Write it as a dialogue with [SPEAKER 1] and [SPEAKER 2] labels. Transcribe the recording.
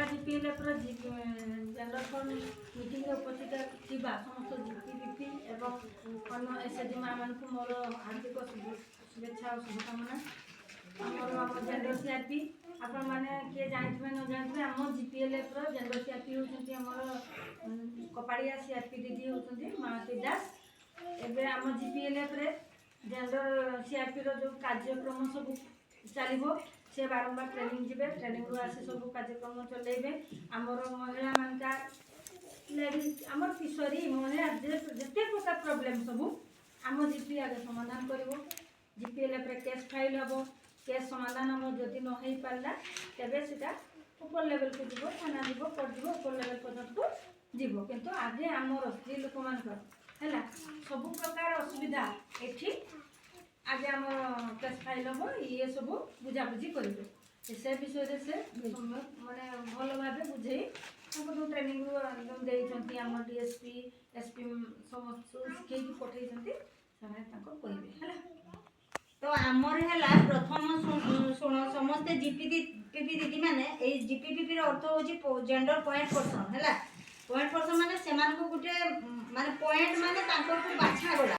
[SPEAKER 1] GPLF gender fund meeting उपस्थित थिबा समस्त जीपीपीपी एवं अन्य एसएचजी माँ मान को मोर हार्दिक शुभेच्छा और शुभकामना। आम जेंडर सीआरपी आपण मैंने किए जानते न जानते आम GPLF जेंडर सीआरपी होती कपाड़िया सीआरपी दीदी होती मालती दास। एवं आम GPLF जेंडर सीआरपी जो कार्यक्रम सब चलो से बारंबार ट्रेनिंग जीवे ट्रेनिंग रू आसी सब कार्यक्रम चलेबे आमर महिला मानका लेडीज आमर किशोरी महिला जिते प्रकार प्रोब्लेम सब आम जीपी आगे समाधान कर GPLF केस फाइल हम केस समाधान हम जदि न हो पारा तेरे से ऊपर लेवल को जीव थाना जीव कोर्ट जीव ऊपर लेवल पर्यटन को जीव किंतु आगे आमर स्त्री लोक मान सब प्रकार असुविधा एठी आगे आम केस फाइल हम ये सब बुझाबुझी करेंगे से विषय से माने भल भाव बुझे जो ट्रेनिंग देती आम डीएसपी एसपी समस्त शिखे पठे कहे
[SPEAKER 2] तो आमर है प्रथम शुण समस्ते जीपीपी दीदी मैंने जीपीपी अर्थ हूँ जेंडर पॉइंट पर्सन है पॉइंट पर्सन माने से गोटे माने पॉइंट माने बाछा गला